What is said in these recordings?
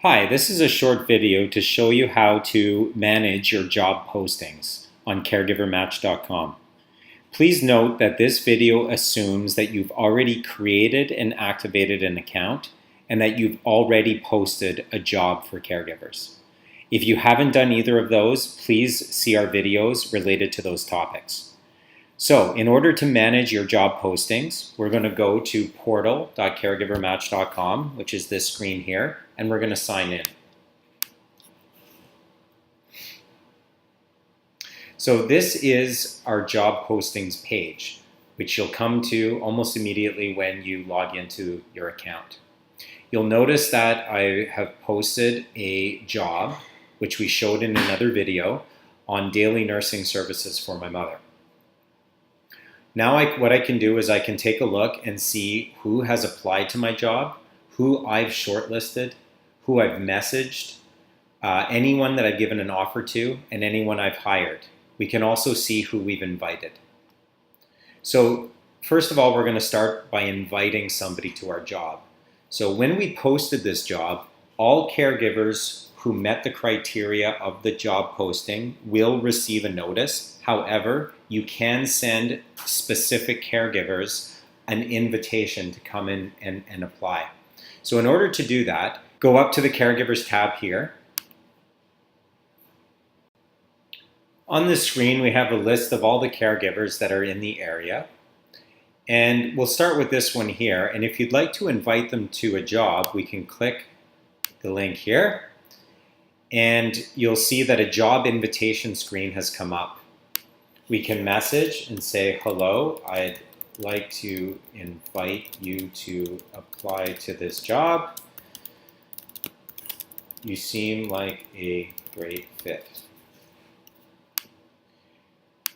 Hi, this is a short video to show you how to manage your job postings on CaregiverMatch.com. Please note that this video assumes that you've already created and activated an account and that you've already posted a job for caregivers. If you haven't done either of those, please see our videos related to those topics. So, in order to manage your job postings, we're going to go to portal.caregivermatch.com, which is this screen here, and we're going to sign in. So this is our job postings page, which you'll come to almost immediately when you log into your account. You'll notice that I have posted a job, which we showed in another video, on daily nursing services for my mother. Now what I can do is I can take a look and see who has applied to my job, who I've shortlisted, who I've messaged, anyone that I've given an offer to, and anyone I've hired. We can also see who we've invited. So first of all, we're going to start by inviting somebody to our job. So when we posted this job, all caregivers who met the criteria of the job posting will receive a notice. However, you can send specific caregivers an invitation to come in and apply. So in order to do that, go up to the Caregivers tab here. On this screen, we have a list of all the caregivers that are in the area. And we'll start with this one here. And if you'd like to invite them to a job, we can click the link here. And you'll see that a job invitation screen has come up. We can message and say, hello, I'd like to invite you to apply to this job. You seem like a great fit.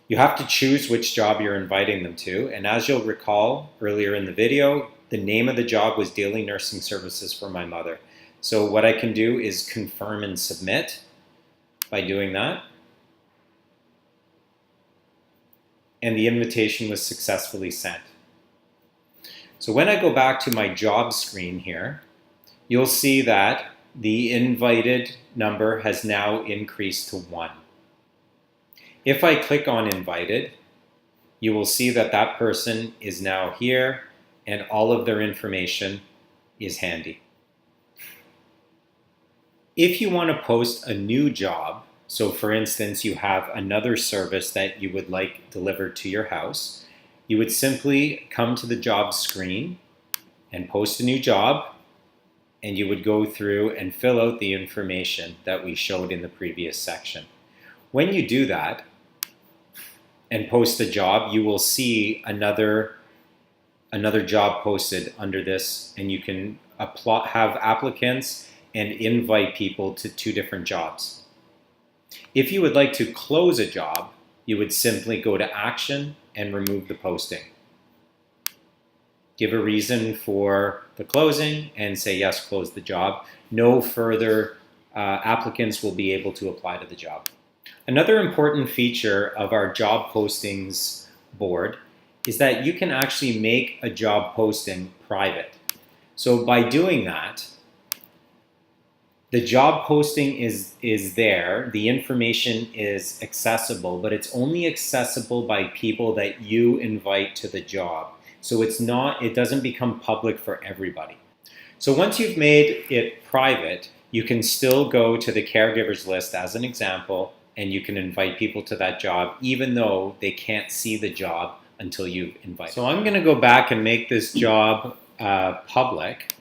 You have to choose which job you're inviting them to. And as you'll recall earlier in the video, the name of the job was Daily Nursing Services for my mother. So what I can do is confirm and submit by doing that. And the invitation was successfully sent. So when I go back to my job screen here, you'll see that the invited number has now increased to 1. If I click on invited, you will see that that person is now here and all of their information is handy. If you want to post a new job, so for instance, you have another service that you would like delivered to your house, you would simply come to the job screen and post a new job, and you would go through and fill out the information that we showed in the previous section. When you do that and post the job, you will see another job posted under this, and you can have applicants and invite people to 2 different jobs. If you would like to close a job, you would simply go to Action and remove the posting. Give a reason for the closing and say, yes, close the job. No further applicants will be able to apply to the job. Another important feature of our job postings board is that you can actually make a job posting private. So by doing that, the job posting is there, the information is accessible, but it's only accessible by people that you invite to the job. So it doesn't become public for everybody. So once you've made it private, you can still go to the caregivers list as an example, and you can invite people to that job even though they can't see the job until you've invited. So I'm going to go back and make this job public.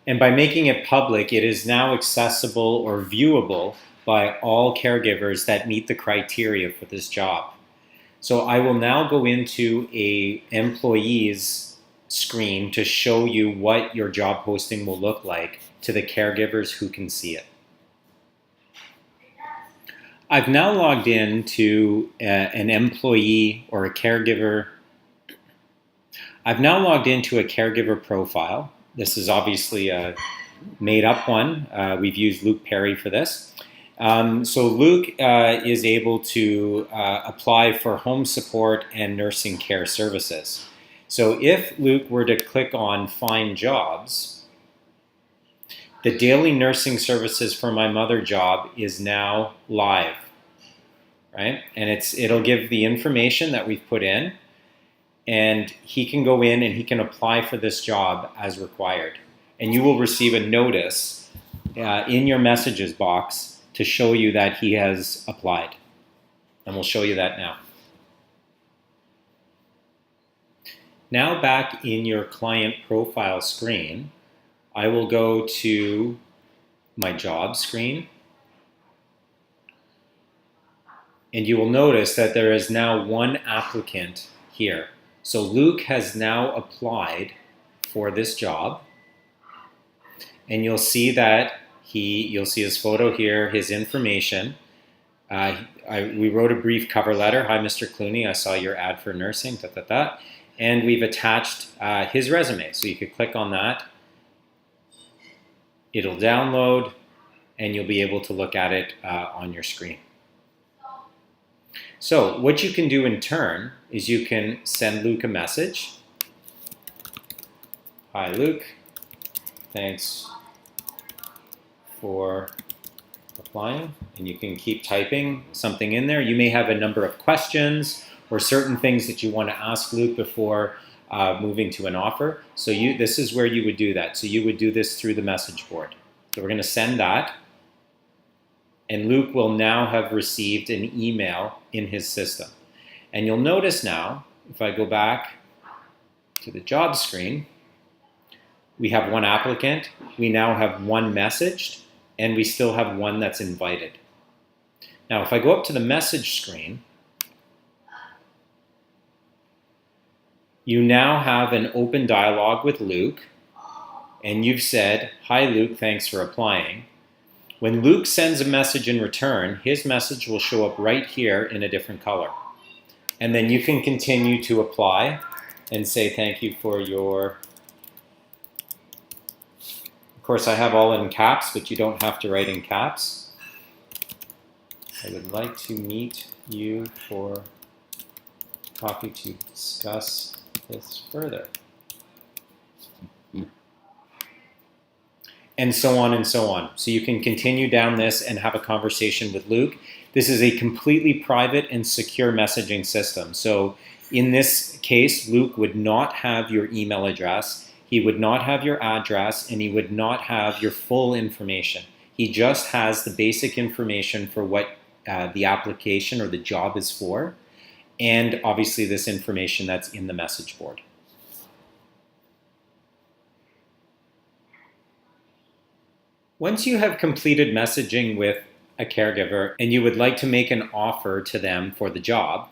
And by making it public, it is now accessible or viewable by all caregivers that meet the criteria for this job. So I will now go into an employee's screen to show you what your job posting will look like to the caregivers who can see it. I've now logged in to an employee or a caregiver. I've now logged into a caregiver profile. This is obviously a made-up one. We've used Luke Perry for this. So Luke is able to apply for home support and nursing care services. So if Luke were to click on Find Jobs, the daily nursing services for my mother job is now live, right? And it'll give the information that we've put in, and he can go in and he can apply for this job as required. And you will receive a notice in your messages box to show you that he has applied. And we'll show you that now. Now back in your client profile screen, I will go to my job screen. And you will notice that there is now one applicant here. So Luke has now applied for this job. And you'll see that you'll see his photo here, his information. We wrote a brief cover letter. Hi, Mr. Clooney, I saw your ad for nursing, And we've attached his resume. So you could click on that. It'll download, and you'll be able to look at it on your screen. So what you can do in turn is you can send Luke a message. Hi, Luke. Thanks for applying. And you can keep typing something in there. You may have a number of questions or certain things that you want to ask Luke before moving to an offer. So this is where you would do that. So you would do this through the message board. So we're going to send that. And Luke will now have received an email in his system. And you'll notice now, if I go back to the job screen, we have one applicant, we now have one messaged, and we still have one that's invited. Now, if I go up to the message screen, you now have an open dialogue with Luke, and you've said, hi Luke, thanks for applying. When Luke sends a message in return, his message will show up right here in a different color. And then you can continue to apply and say thank you for your... Of course, I have all in caps, but you don't have to write in caps. I would like to meet you for coffee to discuss this further. And so on and so on. So you can continue down this and have a conversation with Luke. This is a completely private and secure messaging system. So in this case, Luke would not have your email address, he would not have your address, and he would not have your full information. He just has the basic information for what the application or the job is for, and obviously this information that's in the message board. Once you have completed messaging with a caregiver and you would like to make an offer to them for the job,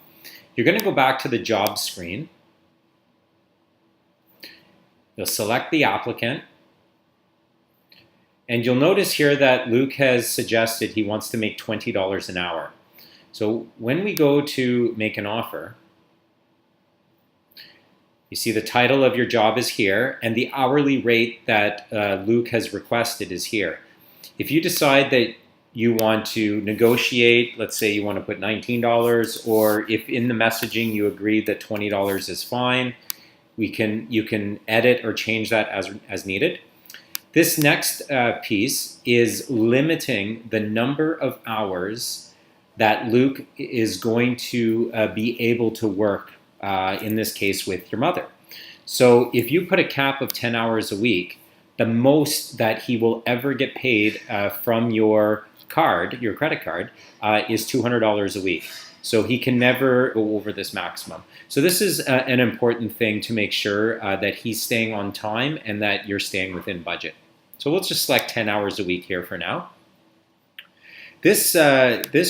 you're going to go back to the job screen. You'll select the applicant. And you'll notice here that Luke has suggested he wants to make $20 an hour. So when we go to make an offer, you see the title of your job is here, and the hourly rate that Luke has requested is here. If you decide that you want to negotiate, let's say you want to put $19, or if in the messaging you agree that $20 is fine, you can edit or change that as needed. This next piece is limiting the number of hours that Luke is going to be able to work, in this case with your mother. So if you put a cap of 10 hours a week, the most that he will ever get paid from your credit card, is $200 a week. So he can never go over this maximum. So this is an important thing to make sure that he's staying on time and that you're staying within budget. So we'll just select 10 hours a week here for now. This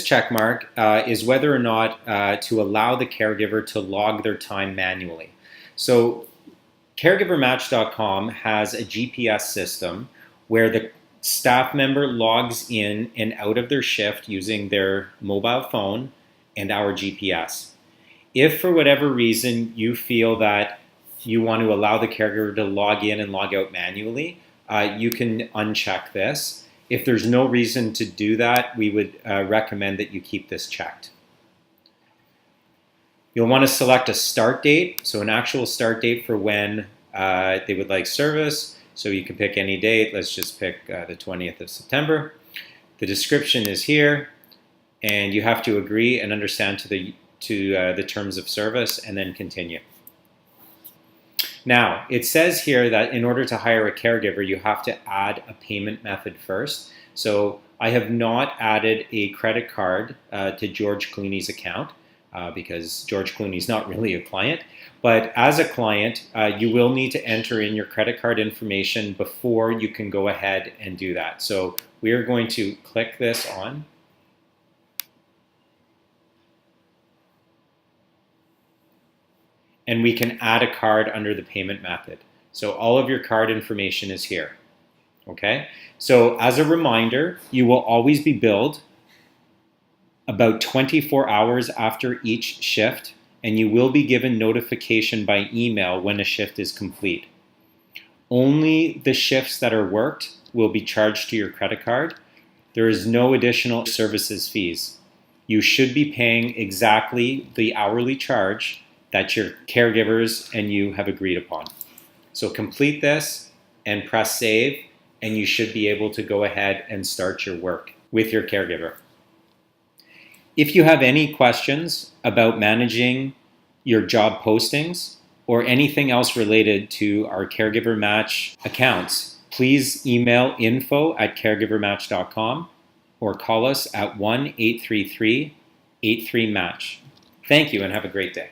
check mark is whether or not to allow the caregiver to log their time manually. So CaregiverMatch.com has a GPS system where the staff member logs in and out of their shift using their mobile phone and our GPS. If for whatever reason you feel that you want to allow the caregiver to log in and log out manually, you can uncheck this. If there's no reason to do that, we would recommend that you keep this checked. You'll want to select a start date, so an actual start date for when they would like service. So you can pick any date. Let's just pick the 20th of September. The description is here, and you have to agree and understand to the terms of service, and then continue. Now, it says here that in order to hire a caregiver, you have to add a payment method first. So I have not added a credit card to George Clooney's account because George Clooney's not really a client. But as a client, you will need to enter in your credit card information before you can go ahead and do that. So we are going to click this on. And we can add a card under the payment method. So all of your card information is here. Okay? So as a reminder, you will always be billed about 24 hours after each shift, and you will be given notification by email when a shift is complete. Only the shifts that are worked will be charged to your credit card. There is no additional services fees. You should be paying exactly the hourly charge that your caregivers and you have agreed upon. So complete this and press save, and you should be able to go ahead and start your work with your caregiver. If you have any questions about managing your job postings or anything else related to our CaregiverMatch accounts, please email info@caregivermatch.com or call us at 1-833-83-MATCH. Thank you and have a great day.